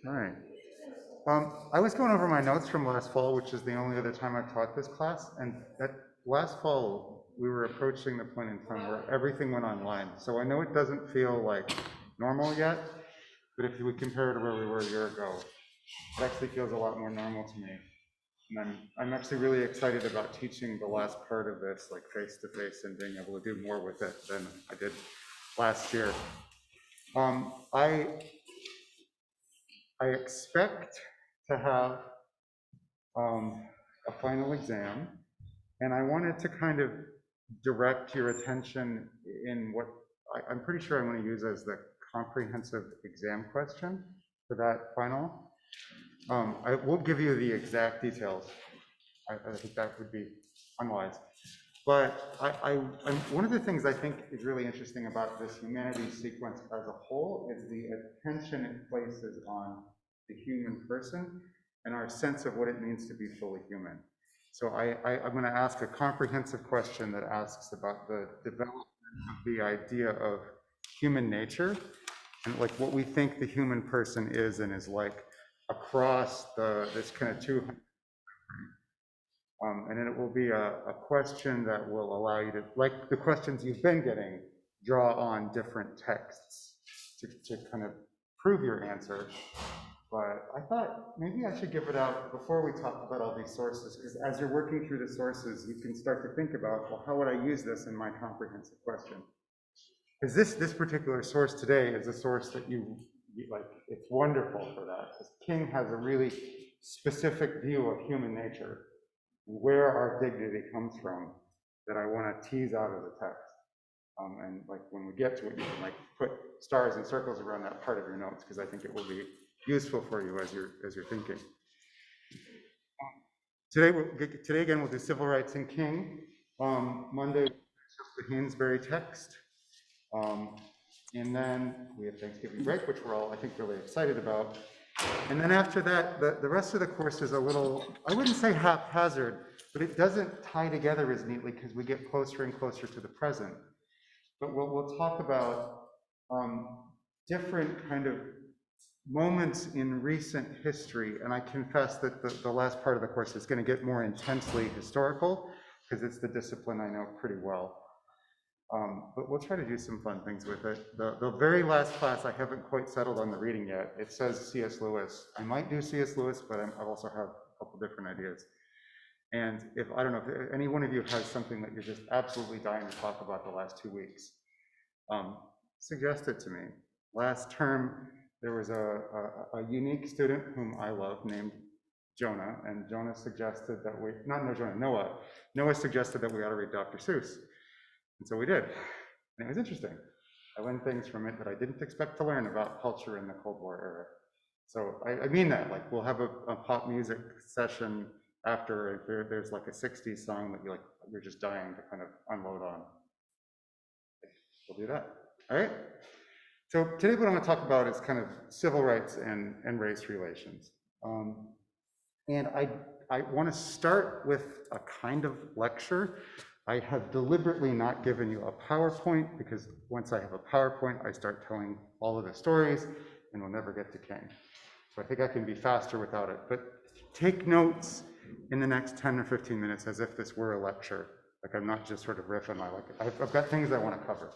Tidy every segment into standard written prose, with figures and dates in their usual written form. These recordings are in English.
All right. I was going over my notes from last fall, which is the only other time I've taught this class, and that last fall we were approaching the point in time where everything went online. So I know it doesn't feel like normal yet, but if we compare it to where we were a year ago, it actually feels a lot more normal to me. And I'm actually really excited about teaching the last part of this, like face to face, and being able to do more with it than I did last year. I expect to have a final exam, and I wanted to kind of direct your attention in what I'm pretty sure I'm going to use as the comprehensive exam question for that final. I won't give you the exact details. I think that would be unwise. But one of the things I think is really interesting about this humanities sequence as a whole is the attention it places on the human person and our sense of what it means to be fully human. So I'm going to ask a comprehensive question that asks about the development of the idea of human nature and like what we think the human person is and is like across this kind of 200. And then it will be a question that will allow you to, like the questions you've been getting, draw on different texts to kind of prove your answer. But I thought maybe I should give it out before we talk about all these sources, because as you're working through the sources, you can start to think about, well, how would I use this in my comprehensive question? Because this particular source today is a source that you like, it's wonderful for that, because King has a really specific view of human nature, where our dignity comes from, that I want to tease out of the text. And like when we get to it, you can like put stars and circles around that part of your notes, because I think it will be useful for you as you're thinking. Today again we'll do civil rights and King. Monday the Hansberry text, and then we have Thanksgiving break, which we're all I think really excited about. And then after that, the rest of the course is a little, I wouldn't say haphazard, but it doesn't tie together as neatly because we get closer and closer to the present. But we'll talk about different kind of moments in recent history, and I confess that the last part of the course is going to get more intensely historical because it's the discipline I know pretty well. But we'll try to do some fun things with it. The very last class, I haven't quite settled on the reading yet. It says C.S. Lewis. I might do C.S. Lewis, but I also have a couple different ideas. And I don't know, if any one of you has something that you're just absolutely dying to talk about the last 2 weeks, suggest it to me. Last term, there was a unique student whom I love named Jonah, and Jonah suggested that Noah suggested that we ought to read Dr. Seuss. And so we did, and it was interesting. I learned things from it that I didn't expect to learn about culture in the Cold War era. So I mean that, like we'll have a pop music session after if there's like a 60s song that you're just dying to kind of unload on. We'll do that, all right? So today what I'm gonna talk about is kind of civil rights and race relations. And I wanna start with a kind of lecture. I have deliberately not given you a PowerPoint because once I have a PowerPoint, I start telling all of the stories and we'll never get to King. So I think I can be faster without it, but take notes in the next 10 or 15 minutes as if this were a lecture. Like I'm not just sort of riffing, I've got things I want to cover.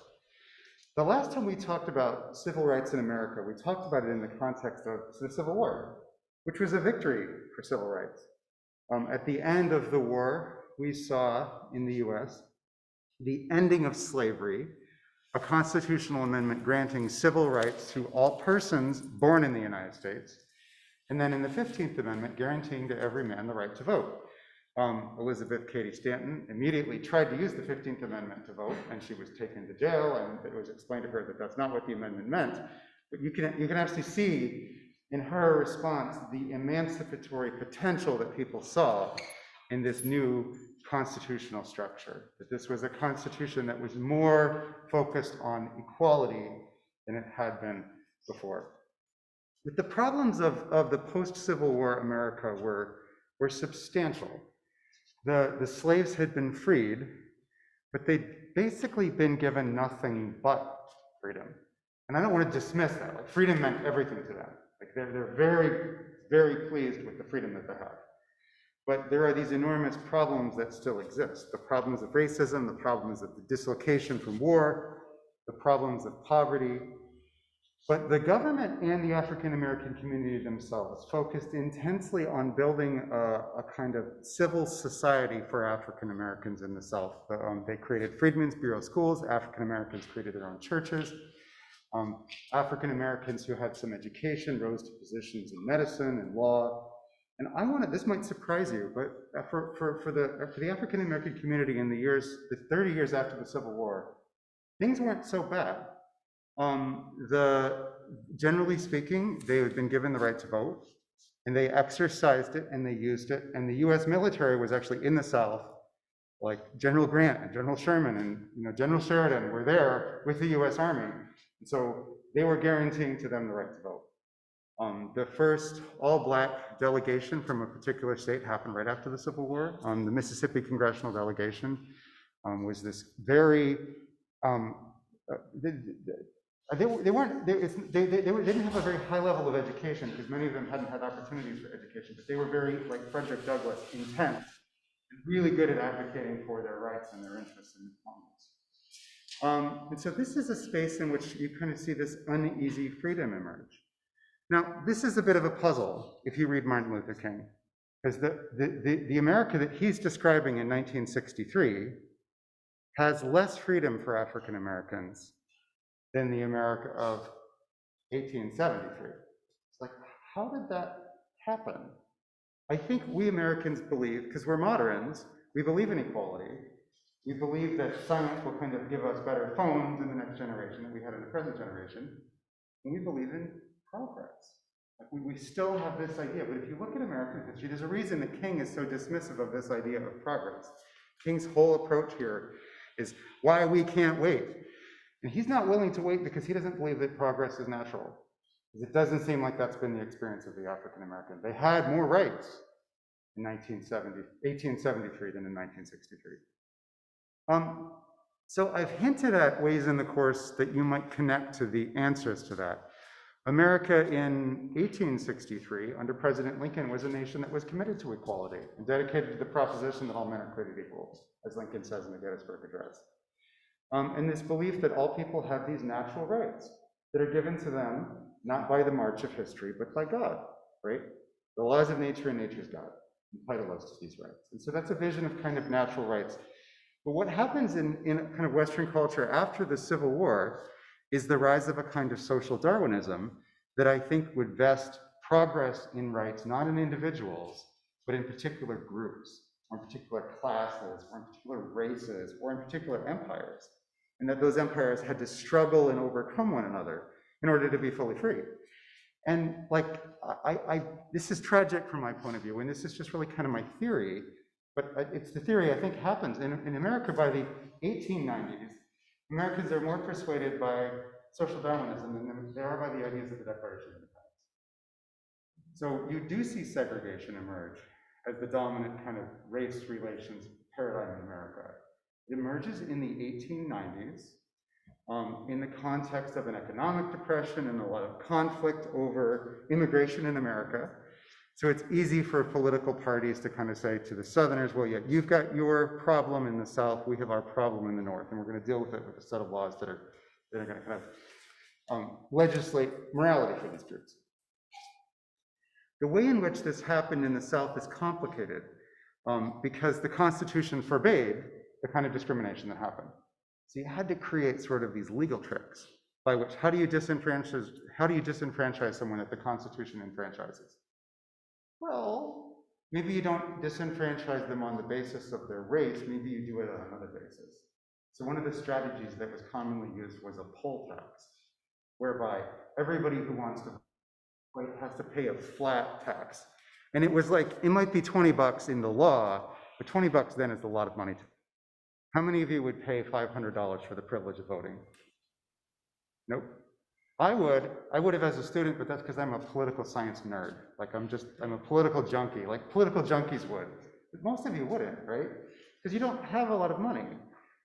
The last time we talked about civil rights in America, we talked about it in the context of the Civil War, which was a victory for civil rights. At the end of the war, we saw in the US the ending of slavery, a constitutional amendment granting civil rights to all persons born in the United States, and then in the 15th Amendment guaranteeing to every man the right to vote. Elizabeth Cady Stanton immediately tried to use the 15th Amendment to vote, and she was taken to jail, and it was explained to her that that's not what the amendment meant. But you can actually see in her response the emancipatory potential that people saw in this new constitutional structure, that this was a constitution that was more focused on equality than it had been before. But the problems of the post-Civil War America were substantial. The slaves had been freed, but they'd basically been given nothing but freedom. And I don't want to dismiss that, like freedom meant everything to them. Like they're very, very pleased with the freedom that they have. But there are these enormous problems that still exist. The problems of racism, the problems of the dislocation from war, the problems of poverty. But the government and the African American community themselves focused intensely on building a kind of civil society for African Americans in the South. They created Freedmen's Bureau schools. African Americans created their own churches. African Americans who had some education rose to positions in medicine and law. And this might surprise you, but for the African American community in the 30 years after the Civil War, things weren't so bad. Generally speaking, they had been given the right to vote, and they exercised it and they used it. And the U.S. military was actually in the South, like General Grant and General Sherman and General Sheridan were there with the U.S. Army. And so they were guaranteeing to them the right to vote. The first all-black delegation from a particular state happened right after the Civil War. The Mississippi congressional delegation was this very they didn't have a very high level of education because many of them hadn't had opportunities for education, but they were very, like Frederick Douglass, intense and really good at advocating for their rights and their interests in Congress. And so this is a space in which you kind of see this uneasy freedom emerge. Now, this is a bit of a puzzle if you read Martin Luther King, because the America that he's describing in 1963 has less freedom for African Americans than the America of 1873. It's like, how did that happen? I think we Americans believe, because we're moderns, we believe in equality. We believe that science will kind of give us better phones in the next generation than we had in the present generation. And we believe in progress. Like we still have this idea, but if you look at American history, there's a reason that King is so dismissive of this idea of progress. King's whole approach here is why we can't wait. And he's not willing to wait because he doesn't believe that progress is natural. It doesn't seem like that's been the experience of the African American. They had more rights in 1873 than in 1963. So I've hinted at ways in the course that you might connect to the answers to that. America in 1863, under President Lincoln, was a nation that was committed to equality and dedicated to the proposition that all men are created equal, as Lincoln says in the Gettysburg Address. And this belief that all people have these natural rights that are given to them, not by the march of history, but by God, right? The laws of nature and nature's God entitle us to these rights. And so that's a vision of kind of natural rights. But what happens in kind of Western culture after the Civil War is the rise of a kind of social Darwinism that I think would vest progress in rights, not in individuals, but in particular groups, or in particular classes, or in particular races, or in particular empires. And that those empires had to struggle and overcome one another in order to be fully free. And like, this is tragic from my point of view, and this is just really kind of my theory, but it's the theory I think happens. In America by the 1890s, Americans are more persuaded by social Darwinism than they are by the ideas of the Declaration of Independence. So you do see segregation emerge as the dominant kind of race relations paradigm in America. It emerges in the 1890s in the context of an economic depression and a lot of conflict over immigration in America. So it's easy for political parties to kind of say to the Southerners, well, yeah, you've got your problem in the South, we have our problem in the North, and we're going to deal with it with a set of laws that are going to kind of legislate morality for these groups. The way in which this happened in the South is complicated because the Constitution forbade the kind of discrimination that happened. So you had to create sort of these legal tricks by which, how do you disenfranchise someone that the Constitution enfranchises? Well, maybe you don't disenfranchise them on the basis of their race, maybe you do it on another basis. So one of the strategies that was commonly used was a poll tax, whereby everybody who wants to vote has to pay a flat tax. And it was like, it might be 20 bucks in the law, but 20 bucks then is a lot of money. How many of you would pay $500 for the privilege of voting? Nope. I would have as a student, but that's because I'm a political science nerd. Like I'm a political junkie, like political junkies would. But most of you wouldn't, right? Because you don't have a lot of money.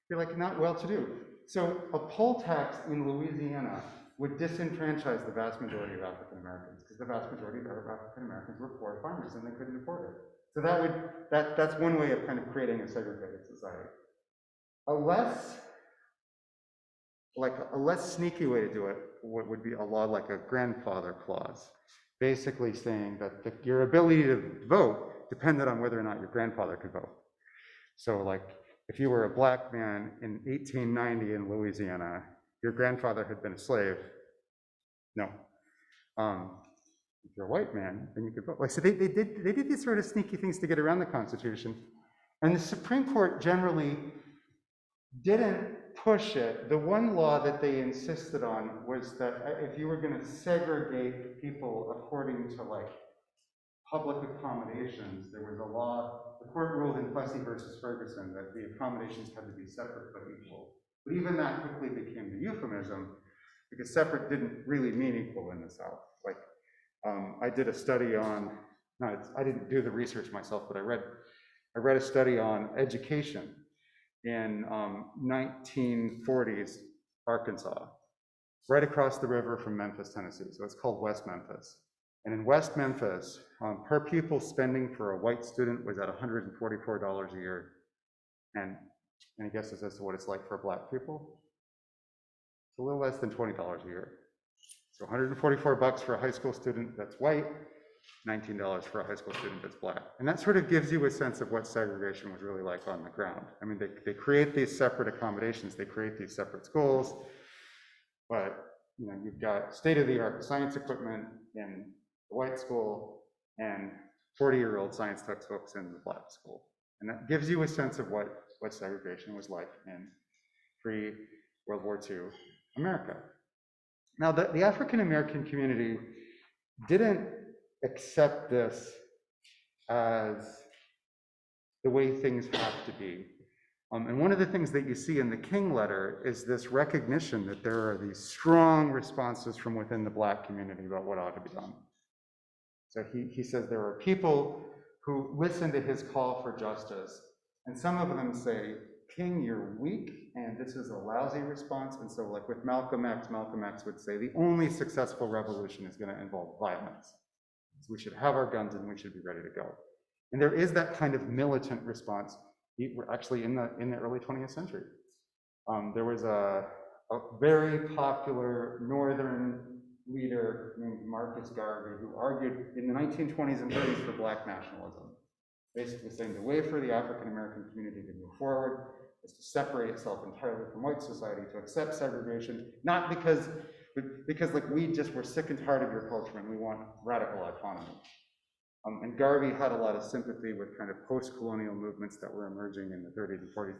You're like not well-to-do. So a poll tax in Louisiana would disenfranchise the vast majority of African Americans because the vast majority of African Americans were poor farmers and they couldn't afford it. So that's one way of kind of creating a segregated society. A less sneaky way to do it would be a law like a grandfather clause, basically saying that your ability to vote depended on whether or not your grandfather could vote. So like if you were a black man in 1890 in Louisiana, your grandfather had been a slave, no. If you're a white man, then you could vote. Like, so they did these sort of sneaky things to get around the Constitution. And the Supreme Court generally didn't push it. The one law that they insisted on was that if you were going to segregate people according to like public accommodations, there was a law, the court ruled in Plessy versus Ferguson that the accommodations had to be separate but equal. But even that quickly became the euphemism because separate didn't really mean equal in the South. Like, I did a study on, I didn't do the research myself, but I read a study on education in 1940s Arkansas, right across the river from Memphis, Tennessee. So it's called West Memphis. And in West Memphis, per pupil spending for a white student was at $144 a year. And any guesses as to what it's like for a black pupil? It's a little less than $20 a year. So 144 bucks for a high school student that's white, $19 for a high school student that's black. And that sort of gives you a sense of what segregation was really like on the ground. I mean, they create these separate accommodations, they create these separate schools, but you know, you've got state-of-the-art science equipment in the white school and 40-year-old science textbooks in the black school. And that gives you a sense of what segregation was like in pre-World War II America. Now, the African-American community didn't accept this as the way things have to be. And one of the things that you see in the King letter is this recognition that there are these strong responses from within the black community about what ought to be done. So he says there are people who listen to his call for justice, and some of them say, King, you're weak, and this is a lousy response. And so like with Malcolm X would say, the only successful revolution is going to involve violence. So we should have our guns and we should be ready to go. And there is that kind of militant response, actually in the early 20th century. There was a very popular Northern leader named Marcus Garvey who argued in the 1920s and 30s for black nationalism, basically saying the way for the African-American community to move forward is to separate itself entirely from white society, to accept segregation, not because like we just were sick and tired of your culture and we want radical autonomy. And Garvey had a lot of sympathy with kind of post-colonial movements that were emerging in the 30s and 40s,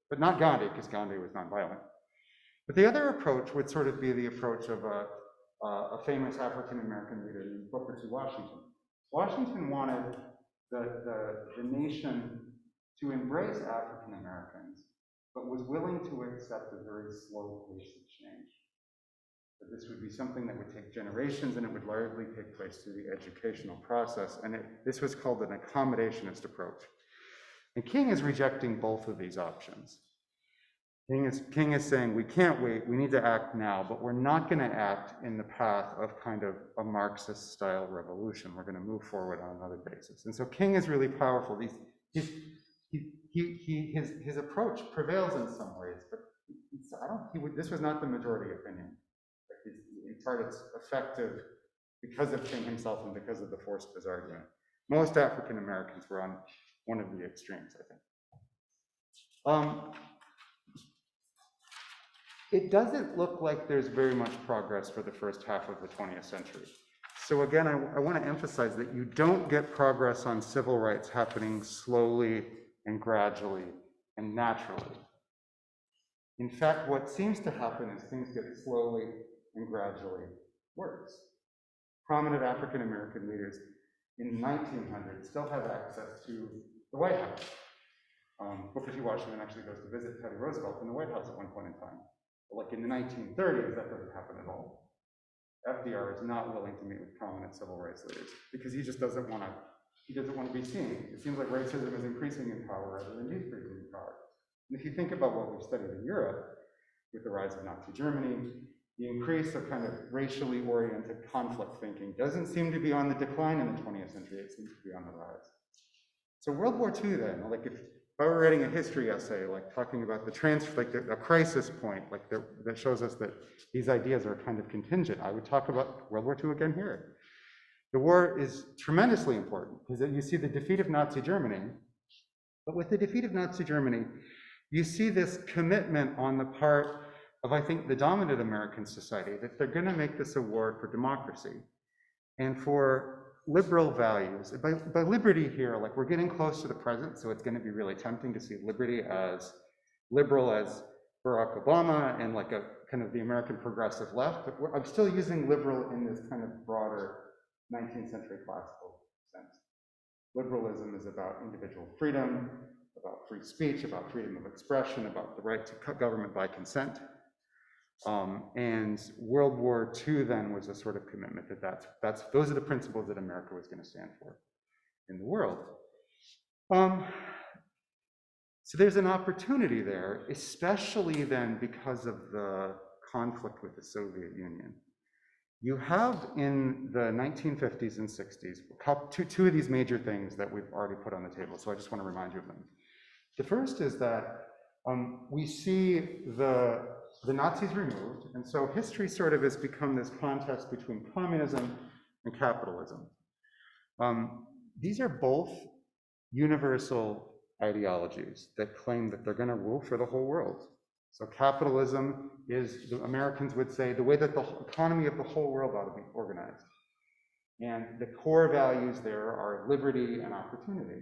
but not Gandhi, because Gandhi was nonviolent. But the other approach would sort of be the approach of a famous African-American leader named Booker T. Washington. Washington wanted the nation to embrace African Americans, but was willing to accept a very slow pace of change. That this would be something that would take generations and it would largely take place through the educational process. And this was called an accommodationist approach. And King is rejecting both of these options. King is saying we can't wait, we need to act now, but we're not going to act in the path of kind of a Marxist style revolution. We're going to move forward on another basis. And so King is really powerful. His approach prevails in some ways, but this was not the majority opinion. In part, it's effective because of King himself and because of the force of his argument. Most African Americans were on one of the extremes, I think. It doesn't look like there's very much progress for the first half of the 20th century. So again, I want to emphasize that you don't get progress on civil rights happening slowly and gradually and naturally. In fact, what seems to happen is things get slowly and gradually worse. Prominent African American leaders in the 1900s still have access to the White House. Booker T. Washington actually goes to visit Teddy Roosevelt in the White House at one point in time. But like in the 1930s, that doesn't happen at all. FDR is not willing to meet with prominent civil rights leaders because he just doesn't want to be seen. It seems like racism is increasing in power rather than decreasing in power. And if you think about what we've studied in Europe, with the rise of Nazi Germany the increase of kind of racially oriented conflict thinking doesn't seem to be on the decline in the 20th century, it seems to be on the rise. So World War II then, like if I were writing a history essay, like talking about a crisis point, like that shows us that these ideas are kind of contingent, I would talk about World War II again here. The war is tremendously important because you see the defeat of Nazi Germany, but with the defeat of Nazi Germany, you see this commitment on the part of, I think, the dominant American society that they're going to make this a war for democracy and for liberal values. By liberty here, like we're getting close to the present, so it's going to be really tempting to see liberty as liberal as Barack Obama and like a kind of the American progressive left, but I'm still using liberal in this kind of broader 19th century classical sense. Liberalism is about individual freedom, about free speech, about freedom of expression, about the right to government by consent. And World War II then was a sort of commitment that those are the principles that America was going to stand for in the world. So there's an opportunity there, especially then because of the conflict with the Soviet Union. You have in the 1950s and 60s, two of these major things that we've already put on the table, so I just want to remind you of them. The first is that we see the Nazis removed, and so history sort of has become this contest between communism and capitalism. These are both universal ideologies that claim that they're going to rule for the whole world. So capitalism is, the Americans would say, the way that the economy of the whole world ought to be organized. And the core values there are liberty and opportunity.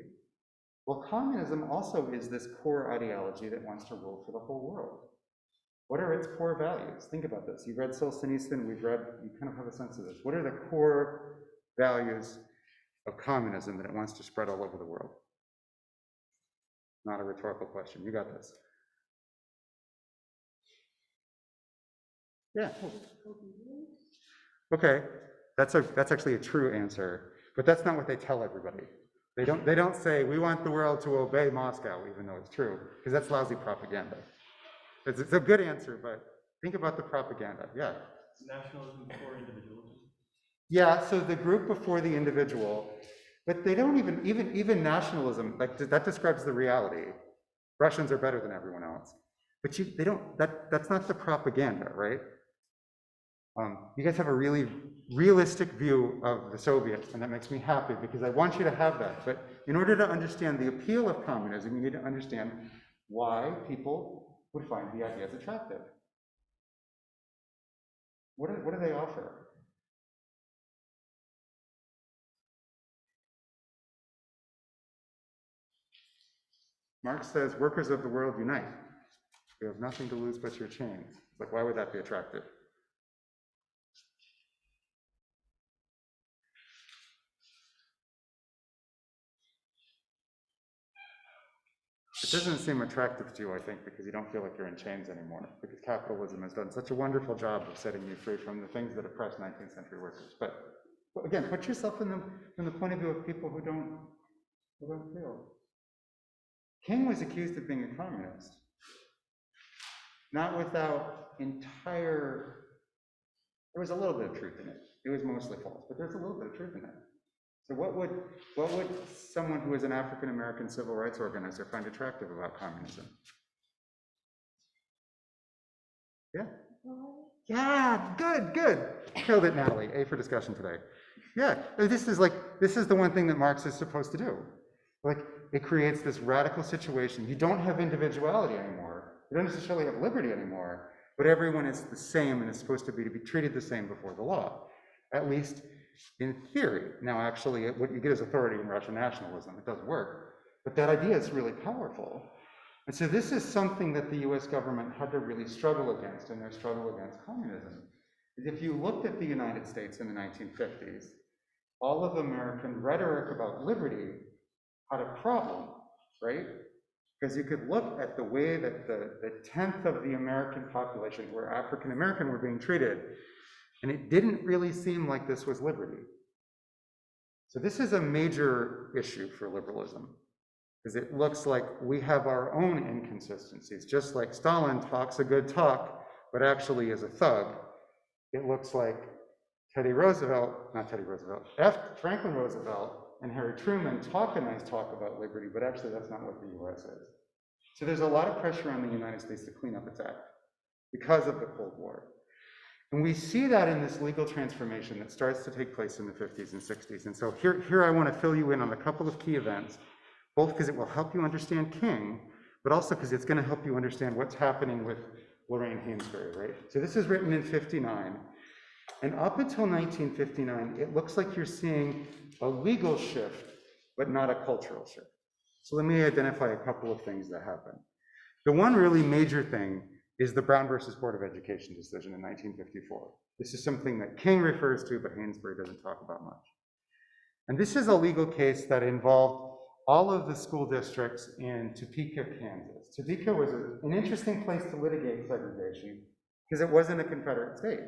Well, communism also is this core ideology that wants to rule for the whole world. What are its core values? Think about this. You've read Solzhenitsyn, you kind of have a sense of this. What are the core values of communism that it wants to spread all over the world? Not a rhetorical question. You got this. Yeah. Okay, that's actually a true answer, but that's not what they tell everybody. They don't say we want the world to obey Moscow, even though it's true, because that's lousy propaganda. It's a good answer, but think about the propaganda. Yeah. It's nationalism before individualism. Yeah. So the group before the individual, but they don't even nationalism. Like that describes the reality. Russians are better than everyone else, but they don't. That's not the propaganda, right? You guys have a really realistic view of the Soviets, and that makes me happy because I want you to have that. But in order to understand the appeal of communism, you need to understand why people would find the ideas attractive. What do they offer? Marx says, workers of the world unite. You have nothing to lose but your chains. Like, why would that be attractive? It doesn't seem attractive to you, I think, because you don't feel like you're in chains anymore, because capitalism has done such a wonderful job of setting you free from the things that oppress 19th century workers. But again, put yourself from the point of view of people who don't feel. King was accused of being a communist. Not without there was a little bit of truth in it. It was mostly false, but there's a little bit of truth in it. So what would someone who is an African-American civil rights organizer find attractive about communism? Yeah? Yeah, good. Killed it, Natalie. A for discussion today. Yeah, this is the one thing that Marx is supposed to do. Like, it creates this radical situation. You don't have individuality anymore. You don't necessarily have liberty anymore, but everyone is the same and is supposed to be treated the same before the law, at least in theory. Now, actually, what you get is authority in Russian nationalism. It does work, but that idea is really powerful. And so this is something that the US government had to really struggle against in their struggle against communism. If you looked at the United States in the 1950s, all of American rhetoric about liberty had a problem, right? Because you could look at the way that the 10th of the American population where African American were being treated, and it didn't really seem like this was liberty. So this is a major issue for liberalism, because it looks like we have our own inconsistencies, just like Stalin talks a good talk, but actually is a thug, it looks like Teddy Roosevelt, not Teddy Roosevelt, Franklin Roosevelt and Harry Truman talk a nice talk about liberty, but actually that's not what the US is. So there's a lot of pressure on the United States to clean up its act because of the Cold War. And we see that in this legal transformation that starts to take place in the 50s and 60s. And so here I want to fill you in on a couple of key events, both because it will help you understand King, but also because it's going to help you understand what's happening with Lorraine Hansberry, right? So this is written in 59. And up until 1959, it looks like you're seeing a legal shift, but not a cultural shift. So let me identify a couple of things that happen. The one really major thing is the Brown versus Board of Education decision in 1954. This is something that King refers to, but Hansberry doesn't talk about much. And this is a legal case that involved all of the school districts in Topeka, Kansas. Topeka was an interesting place to litigate segregation because it wasn't a Confederate state.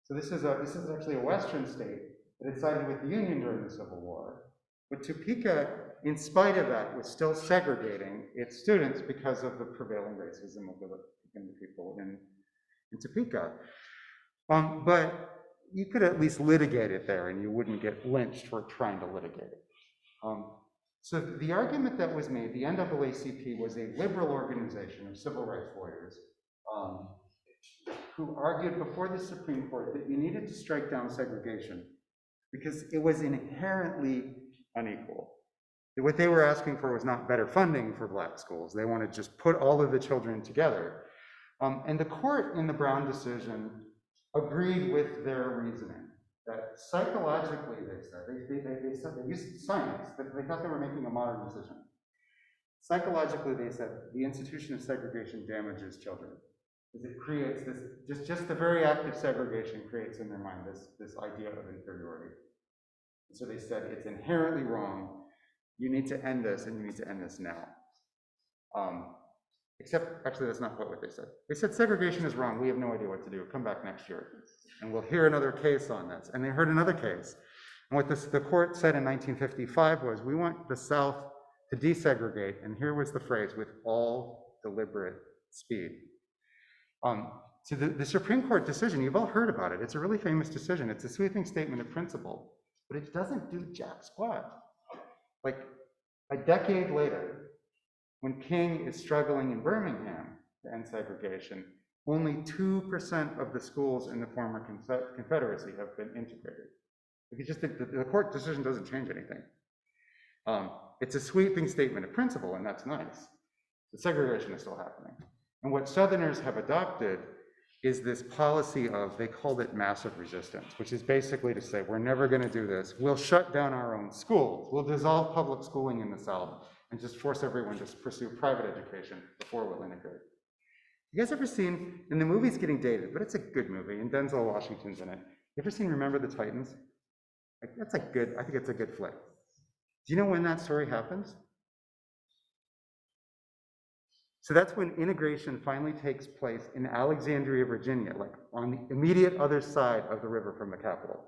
So this is actually a Western state that had sided with the Union during the Civil War. But Topeka, in spite of that, was still segregating its students because of the prevailing racism of the people in Topeka. But you could at least litigate it there and you wouldn't get lynched for trying to litigate it. So the argument that was made, the NAACP was a liberal organization of civil rights lawyers who argued before the Supreme Court that you needed to strike down segregation because it was inherently unequal. What they were asking for was not better funding for black schools. They wanted to just put all of the children together. And the court in the Brown decision agreed with their reasoning that psychologically, they said, they used science, but they thought they were making a modern decision. Psychologically, they said the institution of segregation damages children. Because it creates this, just the very act of segregation creates in their mind this idea of inferiority. And so they said it's inherently wrong. You need to end this, and you need to end this now. Except, actually, that's not quite what they said. They said segregation is wrong. We have no idea what to do. Come back next year, and we'll hear another case on this. And they heard another case. And what the court said in 1955 was, we want the South to desegregate, and here was the phrase, with all deliberate speed. So the Supreme Court decision, you've all heard about it. It's a really famous decision. It's a sweeping statement of principle, but it doesn't do jack squat. Like a decade later, when King is struggling in Birmingham to end segregation, only 2% of the schools in the former Confederacy have been integrated. If you just think the court decision doesn't change anything. It's a sweeping statement of principle, and that's nice. The segregation is still happening. And what Southerners have adopted is this policy of, they called it massive resistance, which is basically to say, we're never going to do this. We'll shut down our own schools. We'll dissolve public schooling in the South and just force everyone to pursue private education before we'll integrate. You guys ever seen, and the movie's getting dated, but it's a good movie, and Denzel Washington's in it. You ever seen Remember the Titans? Like, that's a good, I think it's a good flick. Do you know when that story happens? So that's when integration finally takes place in Alexandria, Virginia, like on the immediate other side of the river from the capital.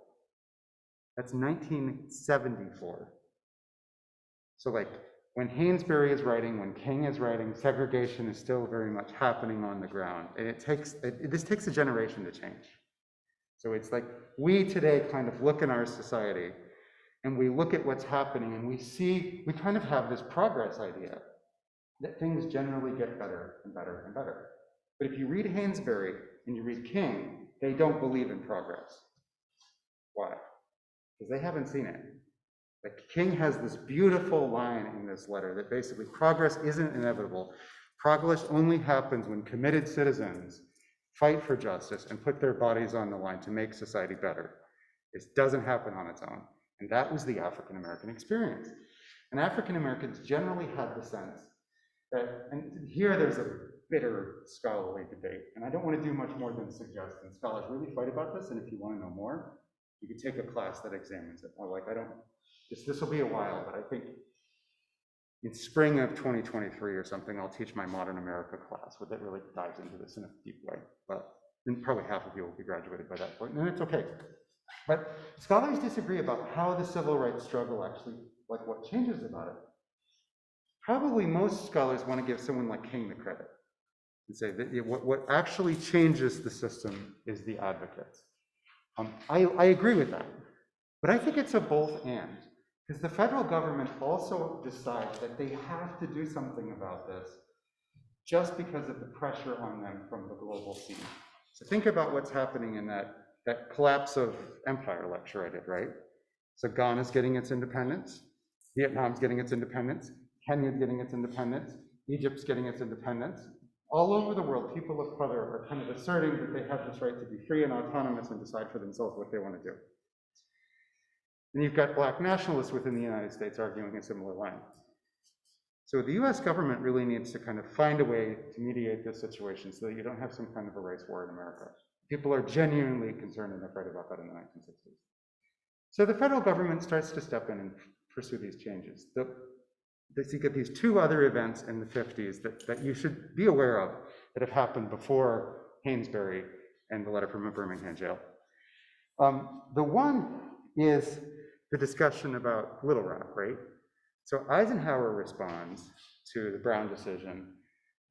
That's 1974. So like when Hansberry is writing, when King is writing, segregation is still very much happening on the ground. And this takes a generation to change. So it's like we today kind of look in our society and we look at what's happening and we kind of have this progress idea that things generally get better and better and better. But if you read Hansberry and you read King, they don't believe in progress. Why? Because they haven't seen it. Like King has this beautiful line in this letter that basically progress isn't inevitable. Progress only happens when committed citizens fight for justice and put their bodies on the line to make society better. It doesn't happen on its own. And that was the African American experience. And African Americans generally had the sense that, and here there's a bitter scholarly debate, and I don't want to do much more than suggest, and scholars really fight about this, and if you want to know more, you could take a class that examines it. This will be a while, but I think in spring of 2023 or something, I'll teach my Modern America class, where that really dives into this in a deep way. But probably half of you will be graduated by that point, and it's okay. But scholars disagree about how the civil rights struggle actually, like what changes about it. Probably most scholars want to give someone like King the credit and say that what actually changes the system is the advocates. I agree with that, but I think it's a both and, because the federal government also decides that they have to do something about this just because of the pressure on them from the global scene. So think about what's happening in that collapse of empire lecture I did, right? So Ghana's getting its independence, Vietnam's getting its independence, Kenya's getting its independence, Egypt's getting its independence. All over the world, people of color are kind of asserting that they have this right to be free and autonomous and decide for themselves what they want to do. And you've got black nationalists within the United States arguing a similar line. So the US government really needs to kind of find a way to mediate this situation so that you don't have some kind of a race war in America. People are genuinely concerned and afraid about that in the 1960s. So the federal government starts to step in and pursue these changes. You get these two other events in the 50s that you should be aware of that have happened before Hansberry and the letter from a Birmingham jail. The one is the discussion about Little Rock, right? So Eisenhower responds to the Brown decision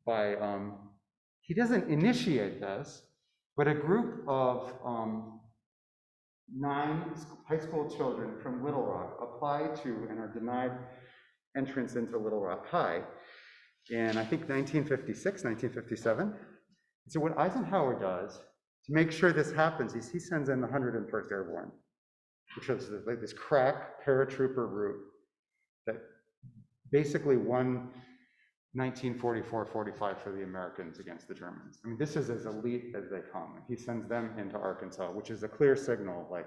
by, he doesn't initiate this, but a group of 9 high school children from Little Rock apply to and are denied entrance into Little Rock High in, I think, 1956, 1957. So what Eisenhower does to make sure this happens is he sends in the 101st Airborne, which is like this crack paratrooper group that basically won 1944-45 for the Americans against the Germans. I mean, this is as elite as they come. He sends them into Arkansas, which is a clear signal, like,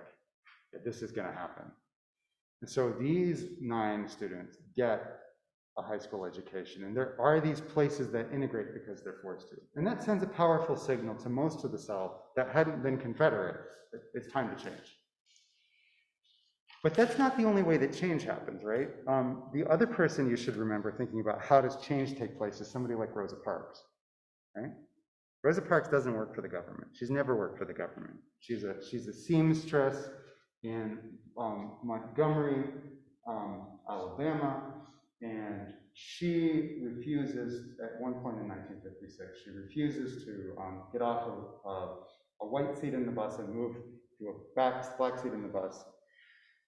that this is going to happen. And so these 9 students get a high school education, and there are these places that integrate because they're forced to. And that sends a powerful signal to most of the South that hadn't been Confederate. It's time to change. But that's not the only way that change happens, right? The other person you should remember thinking about how does change take place is somebody like Rosa Parks, right? Rosa Parks doesn't work for the government. She's never worked for the government. She's a seamstress in Montgomery, Alabama, and she refuses, at one point in 1956, she refuses to get off of a white seat in the bus and move to a black seat in the bus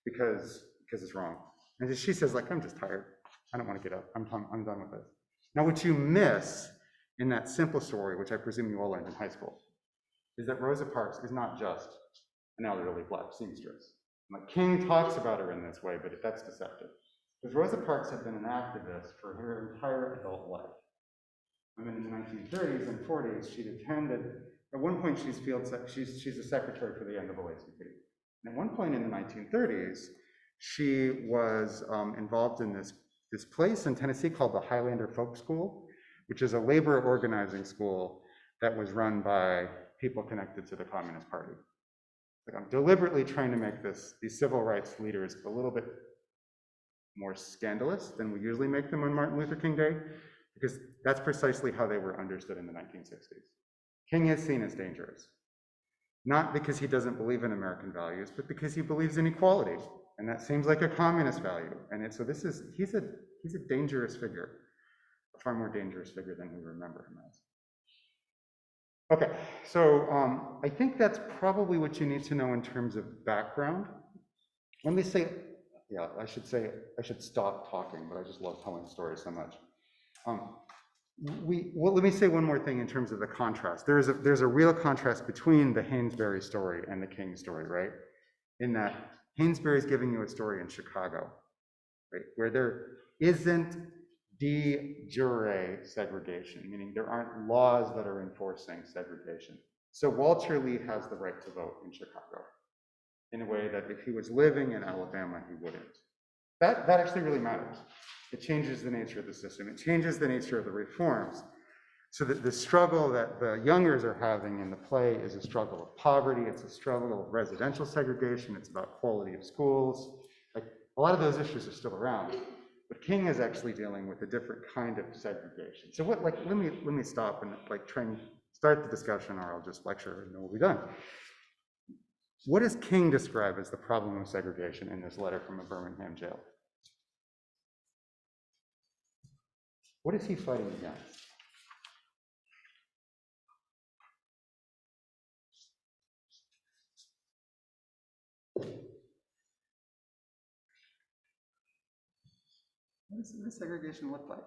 because it's wrong. And she says, like, I'm just tired. I don't want to get up. I'm done with this. Now, what you miss in that simple story, which I presume you all learned in high school, is that Rosa Parks is not just an elderly black seamstress. Like, King talks about her in this way, but that's deceptive. Because Rosa Parks had been an activist for her entire adult life. I mean, in the 1930s and 40s, she'd attended, at one point she's a secretary for the NAACP. And at one point in the 1930s, she was involved in this place in Tennessee called the Highlander Folk School, which is a labor organizing school that was run by people connected to the Communist Party. Like, I'm deliberately trying to make these civil rights leaders a little bit more scandalous than we usually make them on Martin Luther King Day, because that's precisely how they were understood in the 1960s. King is seen as dangerous, not because he doesn't believe in American values, but because he believes in equality, and that seems like a communist value. And so he's a dangerous figure, a far more dangerous figure than we remember him as. Okay, so I think that's probably what you need to know in terms of background. Let me say, yeah, I should stop talking, but I just love telling stories so much. Let me say one more thing in terms of the contrast. There's a real contrast between the Hansberry story and the King story, right? In that Hansberry is giving you a story in Chicago, right, where there isn't de jure segregation, meaning there aren't laws that are enforcing segregation. So Walter Lee has the right to vote in Chicago in a way that if he was living in Alabama, he wouldn't. That actually really matters. It changes the nature of the system. It changes the nature of the reforms. So that the struggle that the Youngers are having in the play is a struggle of poverty. It's a struggle of residential segregation. It's about quality of schools. Like, a lot of those issues are still around. But King is actually dealing with a different kind of segregation. So let me stop and try and start the discussion, or I'll just lecture and then we'll be done. What does King describe as the problem of segregation in this letter from a Birmingham jail? What is he fighting against? What does segregation look like?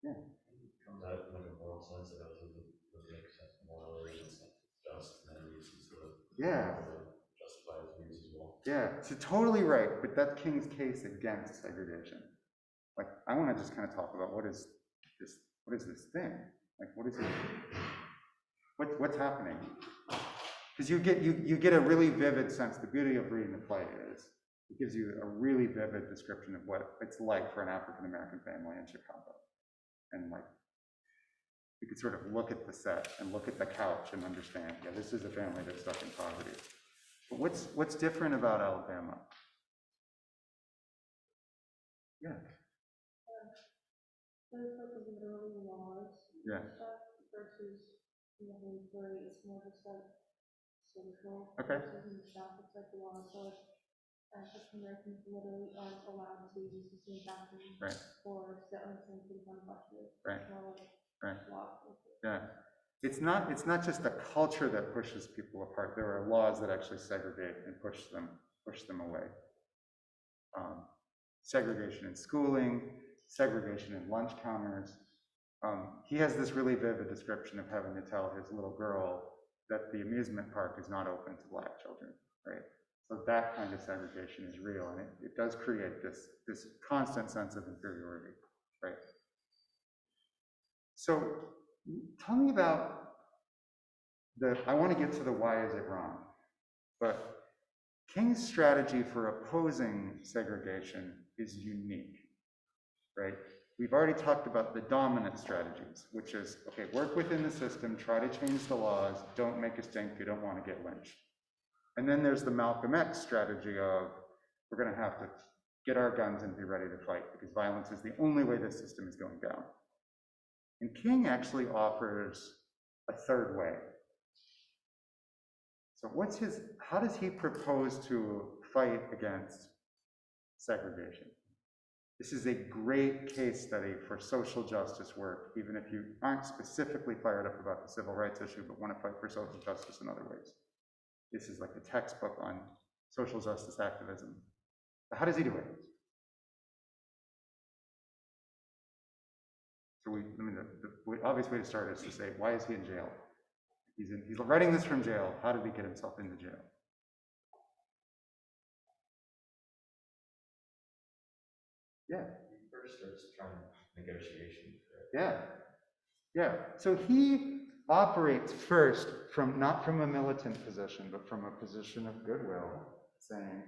Yeah. Comes out from like a moral sense that also doesn't make sense morally, it's just, and then it's sort of Yeah. justify his views as well. Yeah, so totally right, but that's King's case against segregation. Like, I want to just kind of talk about what is this thing? Like, what is it? What's happening? Because you get a really vivid sense. The beauty of reading the play is it gives you a really vivid description of what it's like for an African American family in Chicago. And like, you could sort of look at the set and look at the couch and understand, yeah, this is a family that's stuck in poverty. But what's different about Alabama? Yeah. There's like the literally laws Yeah. and stuff versus in the Hansberry, it's more just like social. Okay. Versus in the South, it's like the laws. So like African Americans literally aren't allowed to use the same bathroom Right. or sit on the same thing on buses. Right. It's more like Right. law. Yeah. It's not just the culture that pushes people apart. There are laws that actually segregate and push them away. Segregation in schooling, segregation in lunch counters. He has this really vivid description of having to tell his little girl that the amusement park is not open to Black children, right? So that kind of segregation is real, and it does create this constant sense of inferiority, right? So tell me about I want to get to the why is it wrong, but King's strategy for opposing segregation is unique, right? We've already talked about the dominant strategies, which is, okay, work within the system, try to change the laws, don't make a stink, you don't want to get lynched. And then there's the Malcolm X strategy of, we're going to have to get our guns and be ready to fight because violence is the only way this system is going down. And King actually offers a third way. So how does he propose to fight against segregation? This is a great case study for social justice work, even if you aren't specifically fired up about the civil rights issue, but want to fight for social justice in other ways. This is like the textbook on social justice activism. But how does he do it? So the obvious way to start is to say, why is he in jail? He's writing this from jail. How did he get himself into jail? Yeah. He first starts trying negotiations, right? Yeah. Yeah. So he operates first not from a militant position, but from a position of goodwill, saying,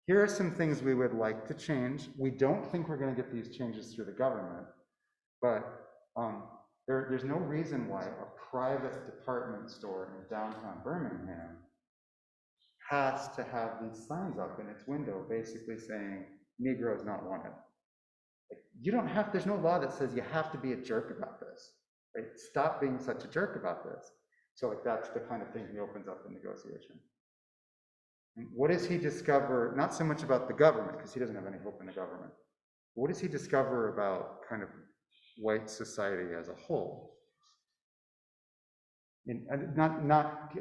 here are some things we would like to change. We don't think we're going to get these changes through the government, but there's no reason why a private department store in downtown Birmingham has to have these signs up in its window basically saying, Negroes not wanted. Like, you don't have, there's no law that says you have to be a jerk about this, right? Stop being such a jerk about this. So like that's the kind of thing he opens up in negotiation. And what does he discover, not so much about the government, because he doesn't have any hope in the government. What does he discover about kind of white society as a whole? And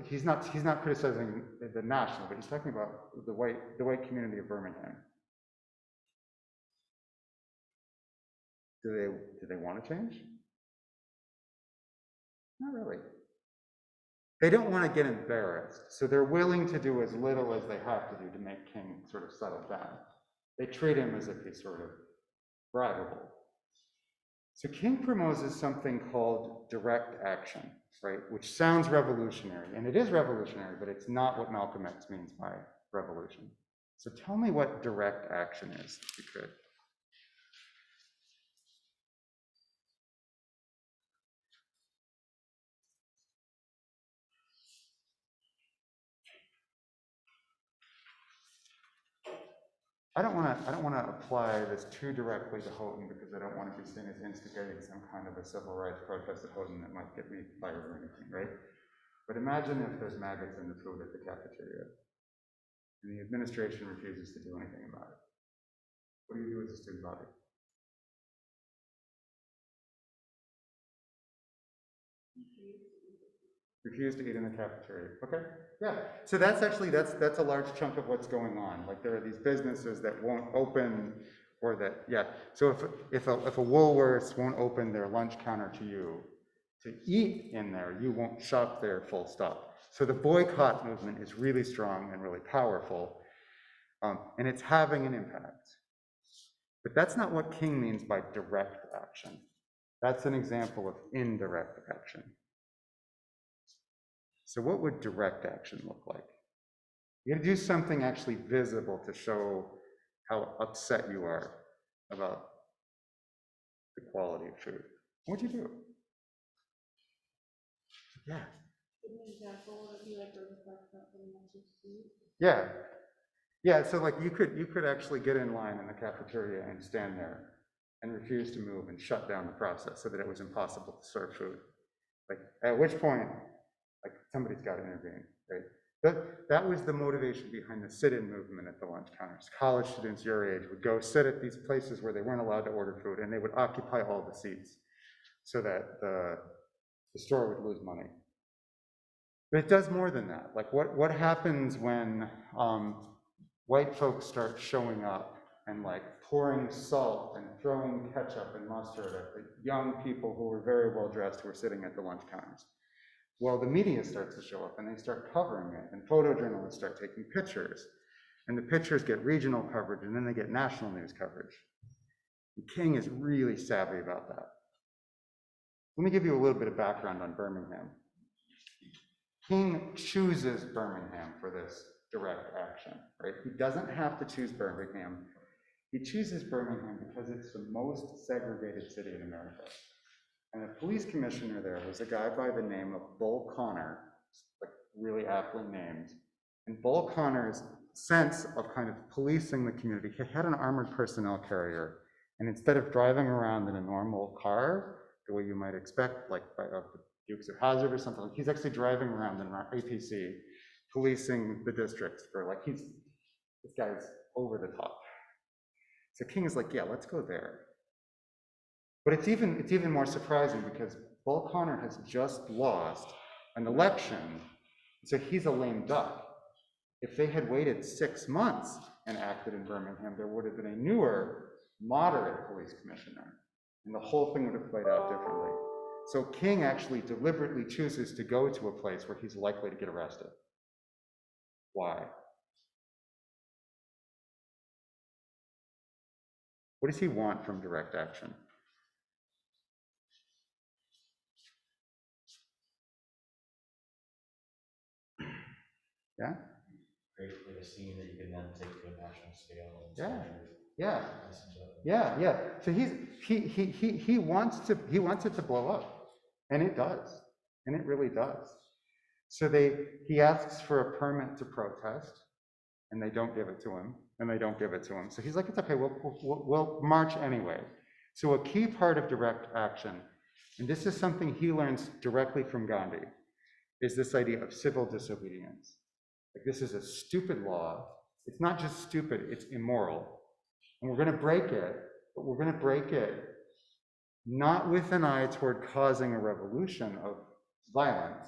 he's not criticizing the national, but he's talking about the white community of Birmingham. Do they want to change? Not really. They don't want to get embarrassed, so they're willing to do as little as they have to do to make King sort of settle down. They treat him as if he's sort of bribable. So King promotes something called direct action, right? Which sounds revolutionary, and it is revolutionary, but it's not what Malcolm X means by revolution. So tell me what direct action is, if you could. I don't want to apply this too directly to Houghton because I don't want to be seen as instigating some kind of a civil rights protest at Houghton that might get me fired or anything, right? But imagine if there's maggots in the food at the cafeteria and the administration refuses to do anything about it. What do you do as a student body? Refuse to eat in the cafeteria. Okay, yeah. So that's actually, that's a large chunk of what's going on. Like there are these businesses that won't open, or that, yeah. So if a Woolworths won't open their lunch counter to you to eat in there, you won't shop there, full stop. So the boycott movement is really strong and really powerful, and it's having an impact. But that's not what King means by direct action. That's an example of indirect action. So what would direct action look like? You gotta do something actually visible to show how upset you are about the quality of food. What'd you do? Yeah. Give me an example, would it be like a request not getting much to see? Yeah. Yeah, so like you could actually get in line in the cafeteria and stand there and refuse to move and shut down the process so that it was impossible to serve food. Like at which point, like somebody's got to intervene, right? That was the motivation behind the sit-in movement at the lunch counters. College students your age would go sit at these places where they weren't allowed to order food, and they would occupy all the seats so that the store would lose money. But it does more than that. Like what happens when white folks start showing up and like pouring salt and throwing ketchup and mustard at the young people who were very well dressed who were sitting at the lunch counters? Well, the media starts to show up and they start covering it, and photojournalists start taking pictures, and the pictures get regional coverage, and then they get national news coverage. And King is really savvy about that. Let me give you a little bit of background on Birmingham. King chooses Birmingham for this direct action, right? He doesn't have to choose Birmingham. He chooses Birmingham because it's the most segregated city in America. And the police commissioner there was a guy by the name of Bull Connor, like really aptly named. And Bull Connor's sense of kind of policing the community, he had an armored personnel carrier. And instead of driving around in a normal car, the way you might expect, like by the Dukes of Hazzard or something, he's actually driving around in an APC, policing the districts for like, this guy's over the top. So King is like, yeah, let's go there. But it's even more surprising because Bull Connor has just lost an election, so he's a lame duck. If they had waited 6 months and acted in Birmingham, there would have been a newer, moderate police commissioner, and the whole thing would have played out differently. So King actually deliberately chooses to go to a place where he's likely to get arrested. Why? What does he want from direct action? Yeah? Create like a scene that you can then take to a national scale. And Yeah. measure. Yeah. Yeah. So he wants it to blow up, and it does, and it really does. So he asks for a permit to protest, and they don't give it to him, and they don't give it to him. So he's like, it's okay, we'll march anyway. So a key part of direct action, and this is something he learns directly from Gandhi, is this idea of civil disobedience. Like this is a stupid law. It's not just stupid, it's immoral. And we're going to break it, but we're going to break it not with an eye toward causing a revolution of violence,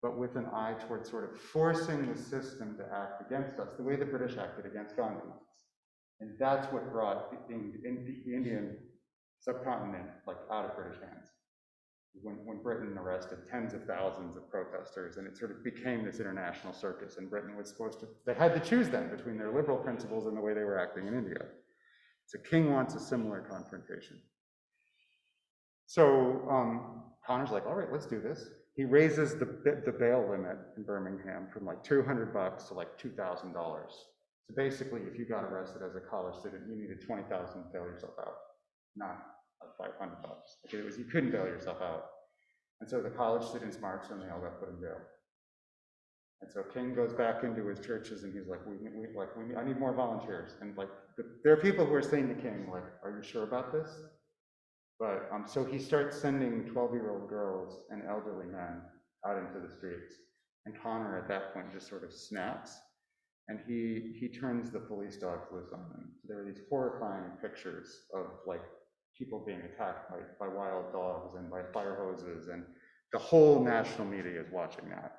but with an eye toward sort of forcing the system to act against us, the way the British acted against Gandhi. And that's what brought the Indian subcontinent like out of British hands. When Britain arrested tens of thousands of protesters, and it sort of became this international circus, and Britain was they had to choose then between their liberal principles and the way they were acting in India. So King wants a similar confrontation. So Connor's like, all right, let's do this. He raises the bail limit in Birmingham from like $200 to like $2,000. So basically, if you got arrested as a college student, you needed $20,000 to bail yourself out, not like $500. Like you couldn't bail yourself out. And so the college students marched, and they all got put in jail. And so King goes back into his churches, and he's like, I need more volunteers. And like, there are people who are saying to King, like, are you sure about this? But so he starts sending 12-year-old girls and elderly men out into the streets. And Connor at that point just sort of snaps, and he turns the police dogs loose on them. So there are these horrifying pictures of like people being attacked by wild dogs and by fire hoses and the whole national media is watching that.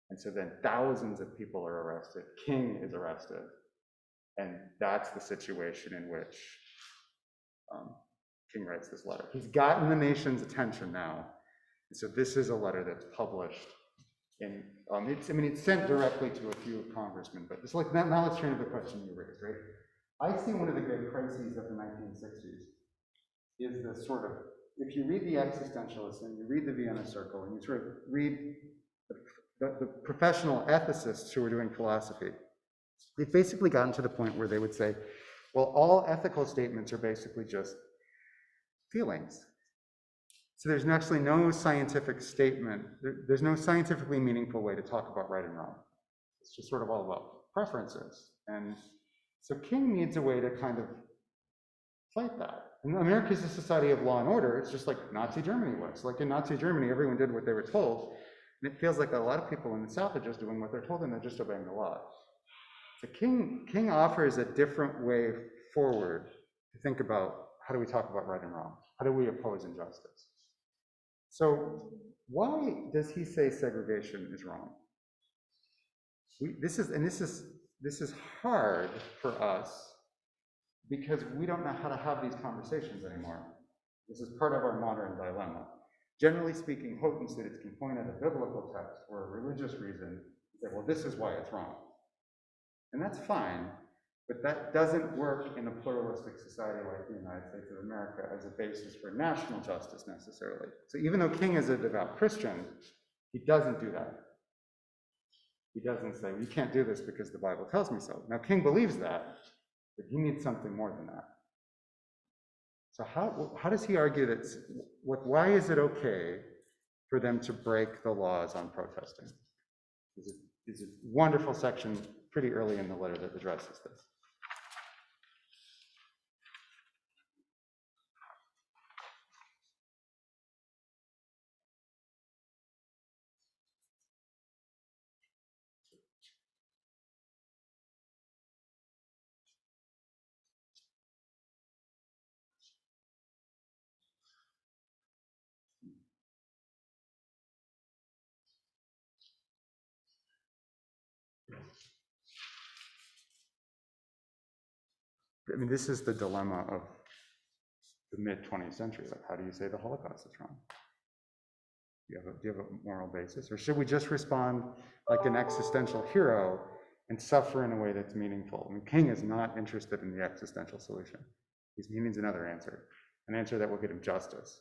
And so then thousands of people are arrested. King is arrested. And that's the situation in which King writes this letter. He's gotten the nation's attention now. And so this is a letter that's published in, it's sent directly to a few congressmen, but it's like, now let's turn to the question you raised, right? I see one of the great crises of the 1960s is the sort of, if you read the existentialists and you read the Vienna Circle and you sort of read the professional ethicists who are doing philosophy, they've basically gotten to the point where they would say, well, all ethical statements are basically just feelings. So there's actually no scientific statement, there's no scientifically meaningful way to talk about right and wrong. It's just sort of all about preferences. And so King needs a way to kind of fight that. And America is a society of law and order. It's just like Nazi Germany was. Like in Nazi Germany, everyone did what they were told. And it feels like a lot of people in the South are just doing what they're told and they're just obeying the law. So King offers a different way forward to think about how do we talk about right and wrong? How do we oppose injustice? So why does he say segregation is wrong? This is hard for us because we don't know how to have these conversations anymore. This is part of our modern dilemma. Generally speaking, Houghton students can point at a biblical text or a religious reason and say, well, this is why it's wrong. And that's fine, but that doesn't work in a pluralistic society like the United States of America as a basis for national justice necessarily. So even though King is a devout Christian, he doesn't do that. He doesn't say, well, you can't do this because the Bible tells me so. Now, King believes that, but he needs something more than that. So how does he argue that, why is it okay for them to break the laws on protesting? There's a wonderful section pretty early in the letter that addresses this. I mean, this is the dilemma of the mid-20th century. Like, how do you say the Holocaust is wrong? Do you have a moral basis? Or should we just respond like an existential hero and suffer in a way that's meaningful? I mean, King is not interested in the existential solution. He needs another answer, an answer that will get him justice.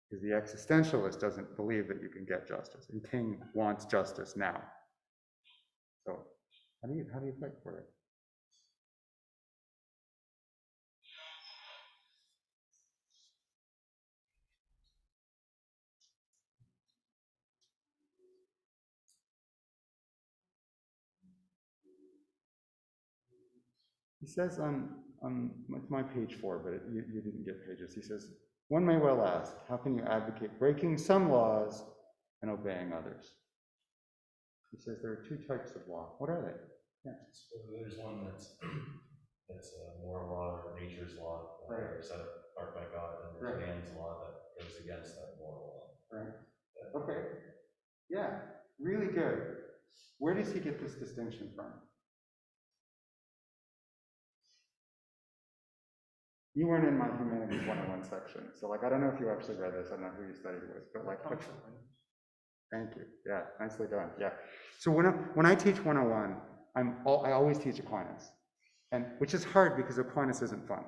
Because the existentialist doesn't believe that you can get justice, and King wants justice now. So, how do you fight for it? He says it's my page 4, but you didn't get pages. He says, one may well ask, how can you advocate breaking some laws and obeying others? He says there are two types of law. What are they? Yeah. So there's one that's a moral law or nature's law that Right. are set apart by God, and there's Right. man's law that goes against that moral law. Right. Okay. Yeah, really good. Where does he get this distinction from? You weren't in my Humanities 101 section, so like I don't know if you actually read this. I don't know who you studied with, but like, thank you. Yeah, nicely done. Yeah. So when I teach 101, I always teach Aquinas, and which is hard because Aquinas isn't fun.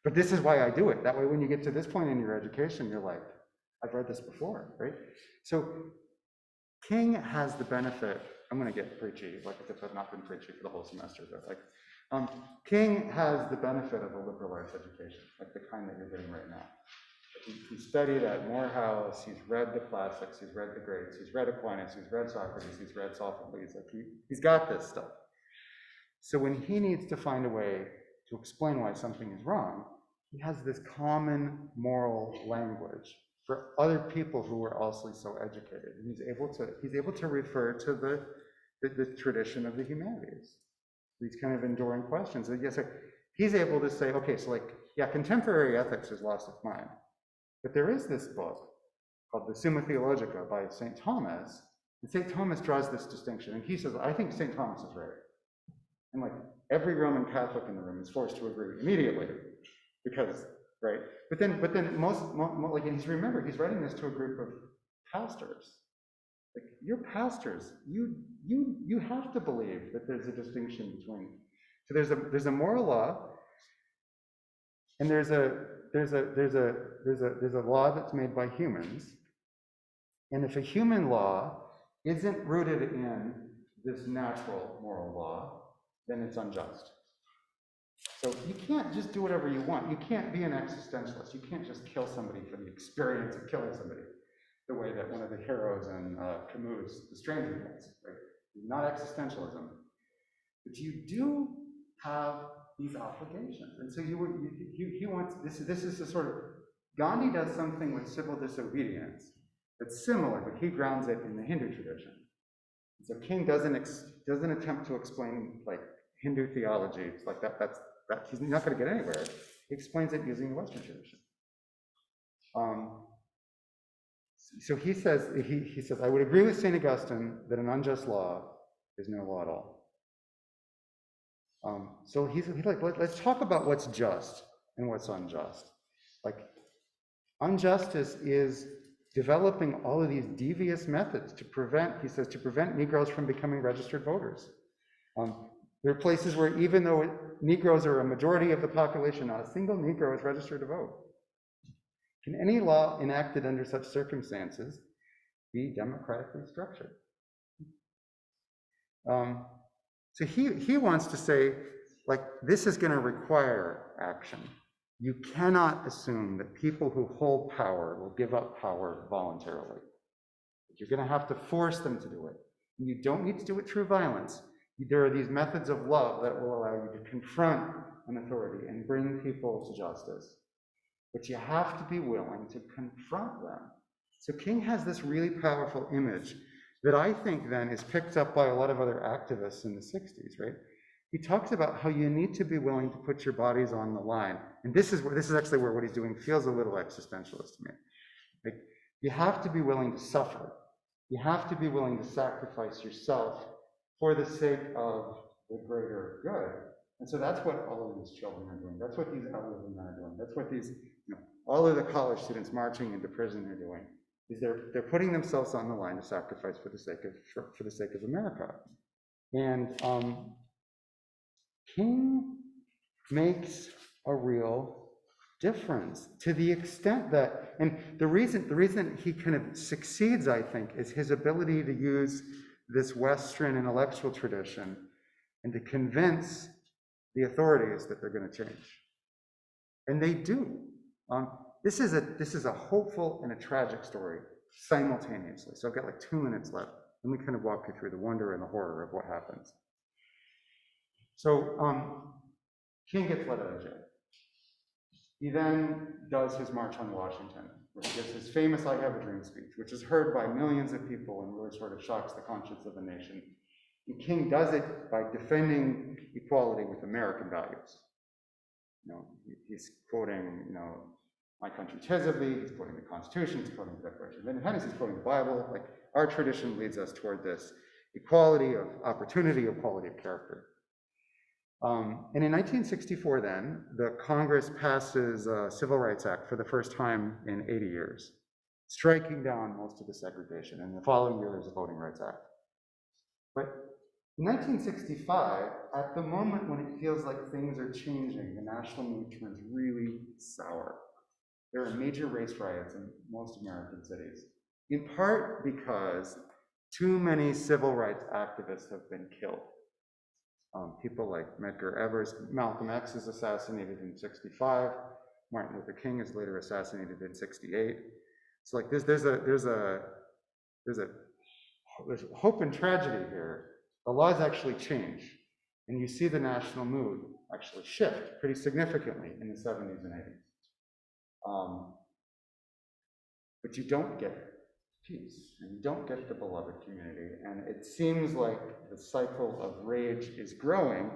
But this is why I do it. That way, when you get to this point in your education, you're like, I've read this before, right? So King has the benefit. I'm going to get preachy, like as if I've not been preachy for the whole semester, but like. King has the benefit of a liberal arts education, like the kind that you're getting right now. He studied at Morehouse, he's read the classics, he's read the greats, he's read Aquinas, he's read Socrates, he's read Sophocles, like he's got this stuff. So when he needs to find a way to explain why something is wrong, he has this common moral language for other people who are also so educated. And he's able to refer to the tradition of the humanities. These kind of enduring questions. And yes, he's able to say, okay, so like, yeah, contemporary ethics has lost its mind. But there is this book called the Summa Theologica by St. Thomas. And St. Thomas draws this distinction, and he says, I think St. Thomas is right. And like every Roman Catholic in the room is forced to agree immediately, because, right? But then like, and remember, he's writing this to a group of pastors. Like, you're pastors, you have to believe that there's a distinction between. So there's a moral law, and there's a law that's made by humans. And if a human law isn't rooted in this natural moral law, then it's unjust. So you can't just do whatever you want. You can't be an existentialist. You can't just kill somebody for the experience of killing somebody, the way that one of the heroes in Camus' The Stranger does, right? Not existentialism. But you do have these obligations. And so he wants, this is a sort of, Gandhi does something with civil disobedience that's similar, but he grounds it in the Hindu tradition. So King doesn't attempt to explain like Hindu theology. It's like that he's not going to get anywhere. He explains it using the Western tradition. So he says, I would agree with St. Augustine that an unjust law is no law at all. So he's like, let's talk about what's just and what's unjust. Like, injustice is developing all of these devious methods to prevent, he says, to prevent Negroes from becoming registered voters. There are places where even though Negroes are a majority of the population, not a single Negro is registered to vote. Can any law enacted under such circumstances be democratically structured? So he wants to say, like, this is going to require action. You cannot assume that people who hold power will give up power voluntarily. You're going to have to force them to do it. And you don't need to do it through violence. There are these methods of love that will allow you to confront an authority and bring people to justice. But you have to be willing to confront them. So King has this really powerful image that I think then is picked up by a lot of other activists in the 60s, right? He talks about how you need to be willing to put your bodies on the line. And this is actually where what he's doing feels a little existentialist to me. Like, you have to be willing to suffer. You have to be willing to sacrifice yourself for the sake of the greater good. And so that's what all of these children are doing. That's what these elderly men are doing. That's what these, all of the college students marching into prison are doing. Is they're putting themselves on the line to sacrifice for the sake of America. And King makes a real difference to the extent that, and the reason he kind of succeeds, I think, is his ability to use this Western intellectual tradition and to convince the authorities that they're going to change. And they do. This is a hopeful and a tragic story simultaneously. So I've got like 2 minutes left. Let me kind of walk you through the wonder and the horror of what happens. So King gets let out of jail. He then does his March on Washington, where he gives his famous I Have a Dream speech, which is heard by millions of people and really sort of shocks the conscience of the nation. And King does it by defending equality with American values. He's quoting, My Country 'Tis of Thee, he's quoting the Constitution, he's quoting the Declaration of Independence, he's quoting the Bible. Like, our tradition leads us toward this equality of opportunity, equality of character. And in 1964 then, the Congress passes a Civil Rights Act for the first time in 80 years, striking down most of the segregation. And the following year, there's a Voting Rights Act. But in 1965, at the moment when it feels like things are changing, the national mood turns really sour. There are major race riots in most American cities, in part because too many civil rights activists have been killed. People like Medgar Evers, Malcolm X is assassinated in 65. Martin Luther King is later assassinated in 68. So like there's hope and tragedy here. The laws actually change, and you see the national mood actually shift pretty significantly in the 70s and 80s. But you don't get peace, and you don't get the beloved community, and it seems like the cycle of rage is growing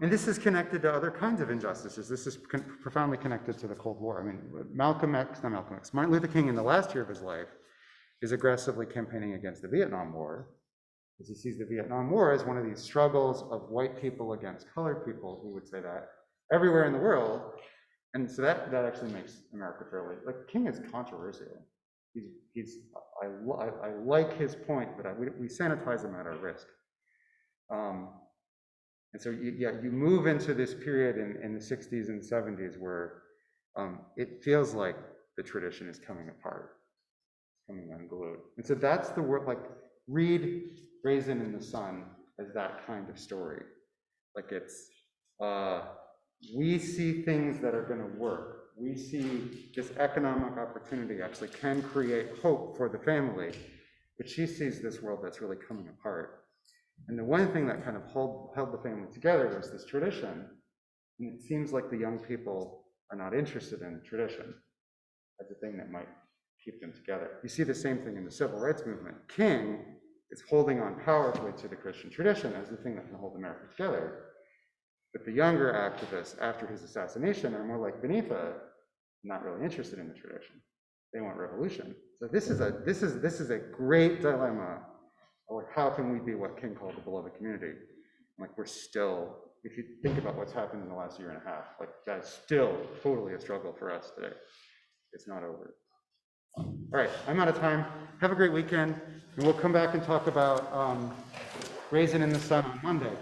And this is connected to other kinds of injustices. This is profoundly connected to the Cold War. I mean, Martin Luther King in the last year of his life is aggressively campaigning against the Vietnam War, because he sees the Vietnam War as one of these struggles of white people against colored people, he would say that, everywhere in the world. And so that actually makes America fairly, like, King is controversial. I like his point, but we sanitize him at our risk. And so you move into this period in the 60s and 70s where it feels like the tradition is coming apart, coming unglued. And so that's the word, like, read Raisin in the Sun as that kind of story. Like, it's, we see things that are gonna work. We see this economic opportunity actually can create hope for the family, but she sees this world that's really coming apart. And the one thing that kind of held the family together was this tradition. And it seems like the young people are not interested in tradition as a thing that might keep them together. You see the same thing in the civil rights movement. King is holding on powerfully to the Christian tradition as the thing that can hold America together. But the younger activists after his assassination are more like Benita, not really interested in the tradition. They want revolution. So this is a great dilemma. Or how can we be what King called the beloved community? Like, we're still, if you think about what's happened in the last year and a half, like, that's still totally a struggle for us today. It's not over. All right, I'm out of time. Have a great weekend, and we'll come back and talk about Raisin in the Sun on Monday.